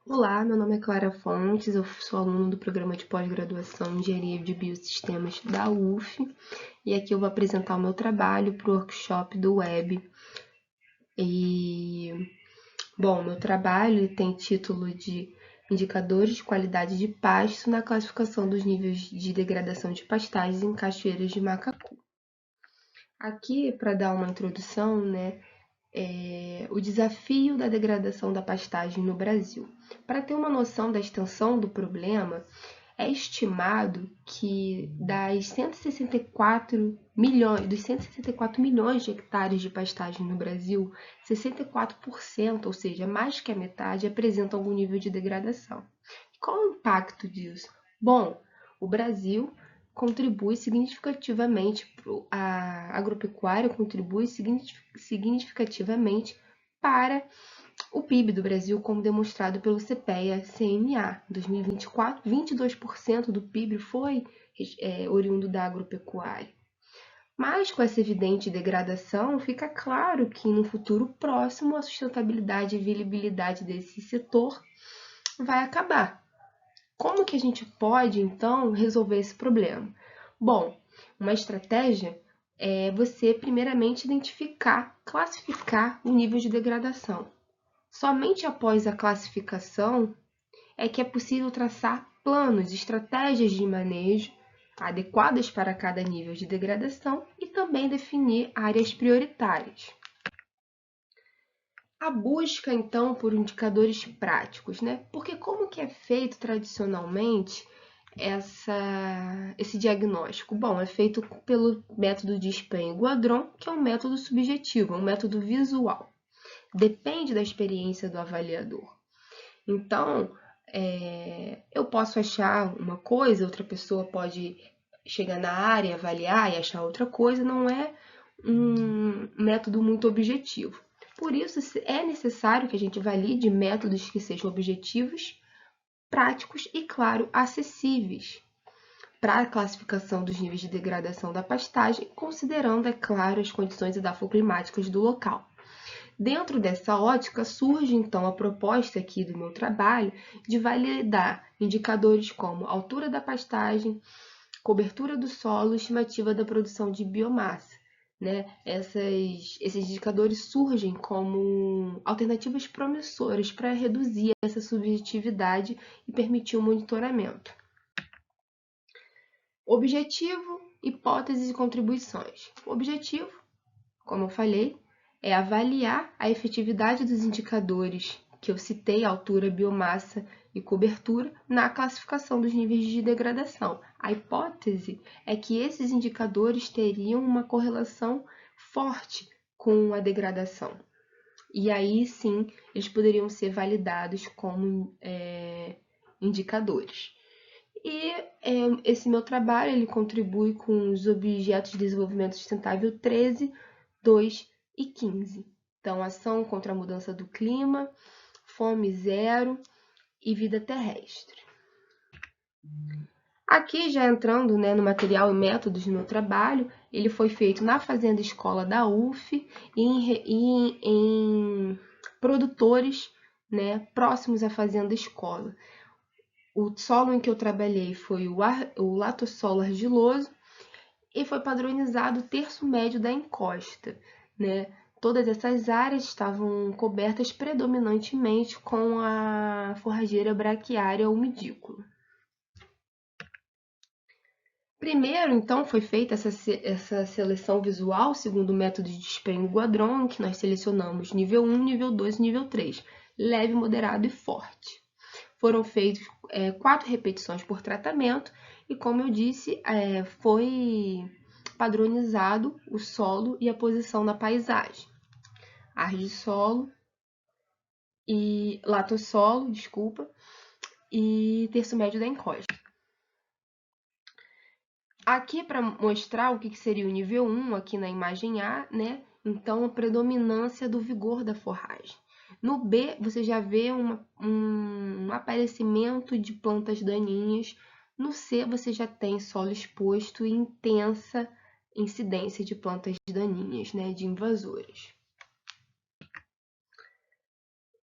Olá, meu nome é Clara Fontes, eu sou aluna do programa de pós-graduação em Engenharia de Biosistemas da UF e aqui eu vou apresentar o meu trabalho para o workshop do Web. Meu trabalho tem título de Indicadores de Qualidade de Pasto na classificação dos níveis de degradação de pastagens em cachoeiras de Macacu. Aqui, para dar uma introdução, o desafio da degradação da pastagem no Brasil. Para ter uma noção da extensão do problema, é estimado que dos 164 milhões de hectares de pastagem no Brasil, 64%, ou seja, mais que a metade, apresentam algum nível de degradação. Qual é o impacto disso? Bom, o Brasil contribui significativamente, a agropecuária contribui significativamente para o PIB do Brasil, como demonstrado pelo CPEA-CNA. Em 2024, 22% do PIB foi oriundo da agropecuária. Mas com essa evidente degradação, fica claro que no futuro próximo a sustentabilidade e viabilidade desse setor vai acabar. Como que a gente pode, então, resolver esse problema? Bom, uma estratégia é você, primeiramente, classificar o nível de degradação. Somente após a classificação é que é possível traçar planos, estratégias de manejo adequadas para cada nível de degradação e também definir áreas prioritárias. A busca, então, por indicadores práticos, né? Porque como que é feito tradicionalmente esse diagnóstico? Bom, é feito pelo método de Spen-Guadron, que é um método subjetivo, um método visual. Depende da experiência do avaliador. Então, eu posso achar uma coisa, outra pessoa pode chegar na área, avaliar e achar outra coisa, não é um método muito objetivo. Por isso, é necessário que a gente valide métodos que sejam objetivos, práticos e, claro, acessíveis para a classificação dos níveis de degradação da pastagem, considerando, é claro, as condições edafoclimáticas do local. Dentro dessa ótica, surge então a proposta aqui do meu trabalho de validar indicadores como altura da pastagem, cobertura do solo e estimativa da produção de biomassa. Né? Esses indicadores surgem como alternativas promissoras para reduzir essa subjetividade e permitir o monitoramento. Objetivo, hipóteses e contribuições. O objetivo, como eu falei, é avaliar a efetividade dos indicadores que eu citei, altura, biomassa e cobertura, na classificação dos níveis de degradação. A hipótese é que esses indicadores teriam uma correlação forte com a degradação. E aí sim, eles poderiam ser validados como indicadores. E esse meu trabalho ele contribui com os Objetos de Desenvolvimento Sustentável 13, 2 e 15. Então, ação contra a mudança do clima, fome zero e vida terrestre. Aqui, já entrando no material e métodos do meu trabalho, ele foi feito na Fazenda Escola da UF e em produtores próximos à Fazenda Escola. O solo em que eu trabalhei foi o latossolo argiloso e foi padronizado o terço médio da encosta. Todas essas áreas estavam cobertas predominantemente com a forrageira braquiária umidícola. Primeiro, então, foi feita essa seleção visual segundo o método de Spen-Guadron, que nós selecionamos nível 1, nível 2 e nível 3, leve, moderado e forte. Foram feitas 4 repetições por tratamento e, como eu disse, foi padronizado o solo e a posição na paisagem. Argissolo e latossolo, e terço médio da encosta. Aqui, para mostrar o que seria o nível 1, aqui na imagem A, então a predominância do vigor da forragem. No B, você já vê um aparecimento de plantas daninhas. No C, você já tem solo exposto e intensa incidência de plantas daninhas, de invasoras.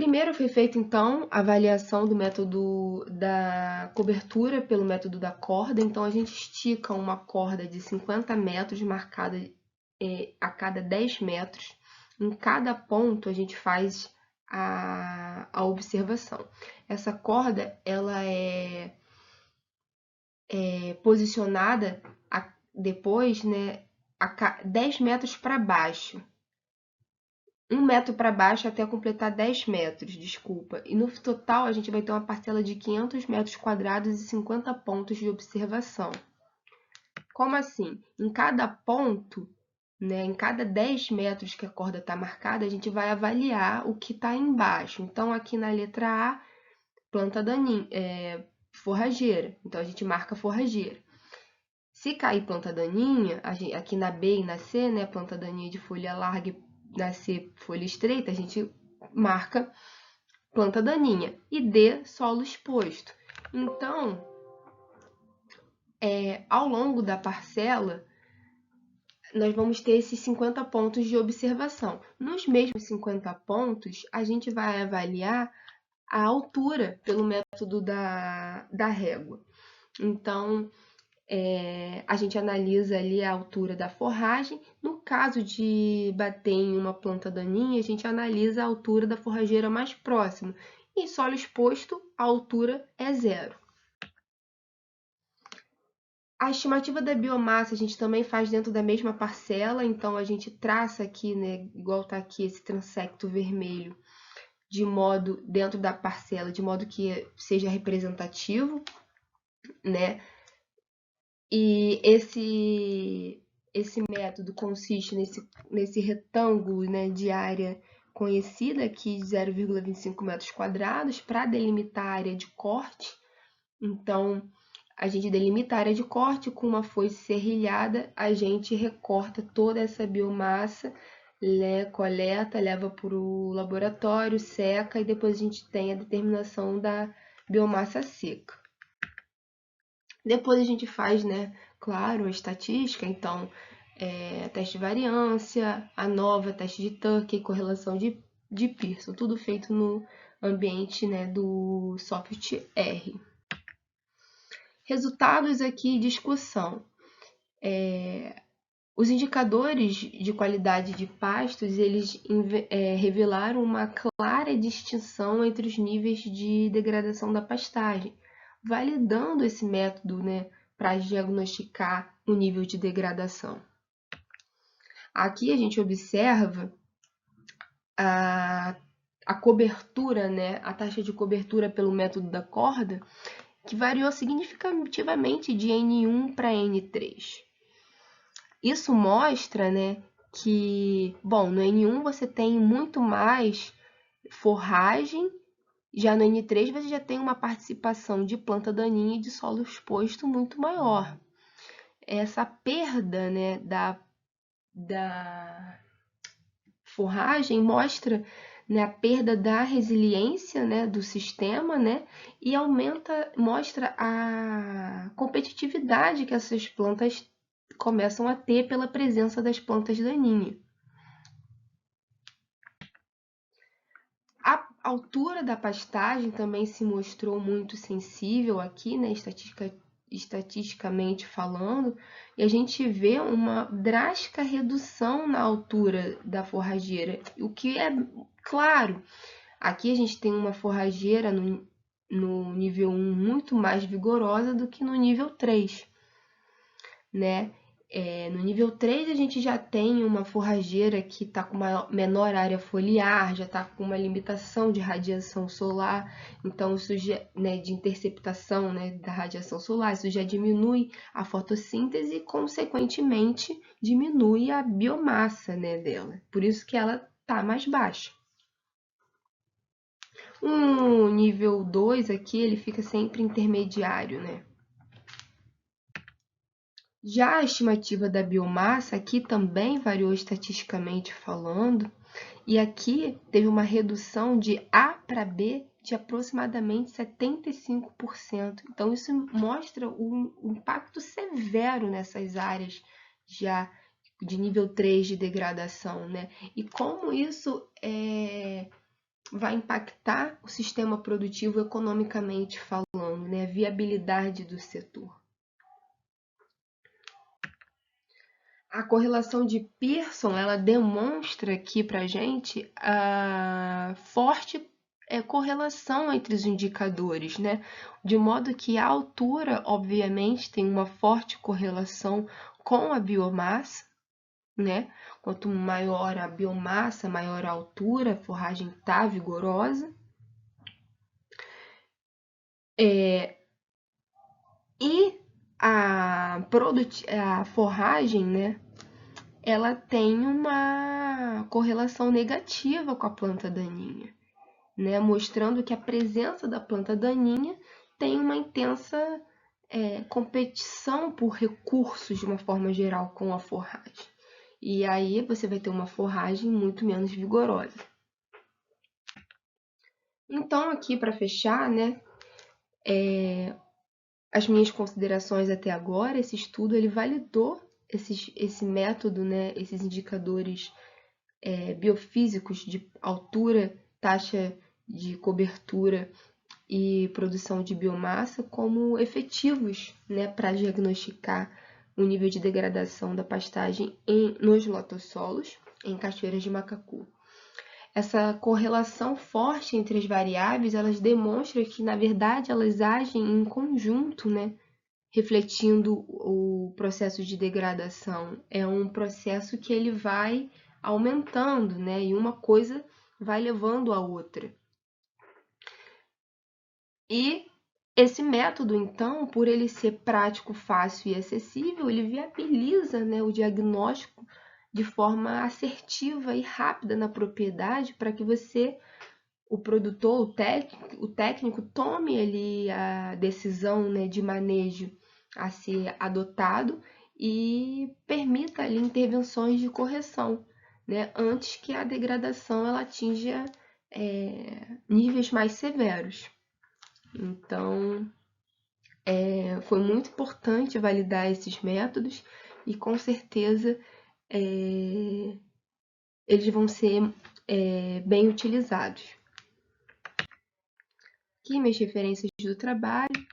Primeiro foi feita, então, a avaliação do método da cobertura pelo método da corda. Então, a gente estica uma corda de 50 metros, marcada a cada 10 metros. Em cada ponto, a gente faz a observação. Essa corda, ela é posicionada depois, né, a 10 metros para baixo. 1 metro para baixo até completar 10 metros, desculpa. E no total a gente vai ter uma parcela de 500 metros quadrados e 50 pontos de observação. Como assim? Em cada ponto, né, em cada 10 metros que a corda está marcada, a gente vai avaliar o que está embaixo. Então, aqui na letra A, planta daninha, forrageira. Então, a gente marca forrageira. Se cair planta daninha, aqui na B e na C, né, planta daninha de folha larga e na C, folha estreita, a gente marca planta daninha. E D, solo exposto. Então, ao longo da parcela, nós vamos ter esses 50 pontos de observação. Nos mesmos 50 pontos, a gente vai avaliar a altura pelo método da régua. Então, a gente analisa ali a altura da forragem. No caso de bater em uma planta daninha, a gente analisa a altura da forrageira mais próxima. E solo exposto, a altura é 0. A estimativa da biomassa a gente também faz dentro da mesma parcela, então a gente traça aqui, né, igual está aqui esse transecto vermelho, de modo dentro da parcela, de modo que seja representativo, né? E esse método consiste nesse retângulo, né, de área conhecida aqui de 0,25 metros quadrados para delimitar a área de corte. Então, a gente delimita a área de corte com uma foice serrilhada, a gente recorta toda essa biomassa, coleta, leva para o laboratório, seca e depois a gente tem a determinação da biomassa seca. Depois a gente faz, né, claro, a estatística, então, teste de variância, ANOVA, teste de Tucker, correlação de Pearson, tudo feito no ambiente, né, do software R. Resultados aqui, discussão. Os indicadores de qualidade de pastos, eles revelaram uma clara distinção entre os níveis de degradação da pastagem, validando esse método, né, para diagnosticar o nível de degradação. Aqui a gente observa a cobertura, né, a taxa de cobertura pelo método da corda, que variou significativamente de N1 para N3. Isso mostra, né, que, bom, no N1 você tem muito mais forragem, já no N3 você já tem uma participação de planta daninha e de solo exposto muito maior. Essa perda, né, da forragem mostra, né, a perda da resiliência, né, do sistema, né, e mostra a competitividade que essas plantas começam a ter pela presença das plantas daninhas. A altura da pastagem também se mostrou muito sensível aqui, né, estatisticamente falando, e a gente vê uma drástica redução na altura da forrageira, o que é claro. Aqui a gente tem uma forrageira no nível 1 muito mais vigorosa do que no nível 3, né? No nível 3 a gente já tem uma forrageira que está com uma menor área foliar, já está com uma limitação de radiação solar, então isso já, né, de interceptação, né, da radiação solar, isso já diminui a fotossíntese e, consequentemente, diminui a biomassa, né, dela. Por isso que ela está mais baixa. O nível 2 aqui, ele fica sempre intermediário, né? Já a estimativa da biomassa aqui também variou estatisticamente falando, e aqui teve uma redução de A para B de aproximadamente 75%. Então, isso mostra um impacto severo nessas áreas já de nível 3 de degradação, né? E como isso vai impactar o sistema produtivo economicamente falando, né? A viabilidade do setor. A correlação de Pearson, ela demonstra aqui para a gente a forte correlação entre os indicadores, né? De modo que a altura, obviamente, tem uma forte correlação com a biomassa, né? Quanto maior a biomassa, maior a altura, a forragem está vigorosa. E a forragem, né? Ela tem uma correlação negativa com a planta daninha, né? Mostrando que a presença da planta daninha tem uma intensa competição por recursos de uma forma geral com a forragem. E aí você vai ter uma forragem muito menos vigorosa. Então, aqui para fechar, né, as minhas considerações até agora, esse estudo ele validou esse método, né, esses indicadores biofísicos de altura, taxa de cobertura e produção de biomassa como efetivos, né, para diagnosticar o nível de degradação da pastagem nos lotossolos em cachoeiras de macacu. Essa correlação forte entre as variáveis, elas demonstram que, na verdade, elas agem em conjunto, né, refletindo o processo de degradação. É um processo que ele vai aumentando, né, e uma coisa vai levando a outra. E esse método, então, por ele ser prático, fácil e acessível, ele viabiliza, né, o diagnóstico de forma assertiva e rápida na propriedade para que você, o produtor, o técnico, tome ali a decisão, né, de manejo a ser adotado e permita ali intervenções de correção, né, antes que a degradação ela atinja níveis mais severos. Então, foi muito importante validar esses métodos e com certeza eles vão ser bem utilizados. Aqui minhas referências do trabalho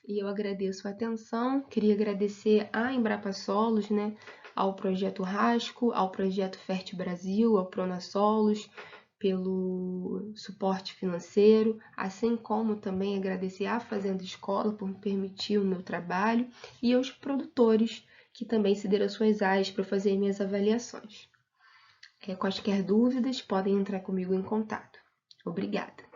e eu agradeço a atenção. Queria agradecer à Embrapa Solos, né, ao Projeto Rasco, ao Projeto Fértil Brasil, ao Pronasolos, pelo suporte financeiro, assim como também agradecer à Fazenda Escola por me permitir o meu trabalho e aos produtores que também cederam suas áreas para fazer minhas avaliações. Quaisquer dúvidas, podem entrar comigo em contato. Obrigada!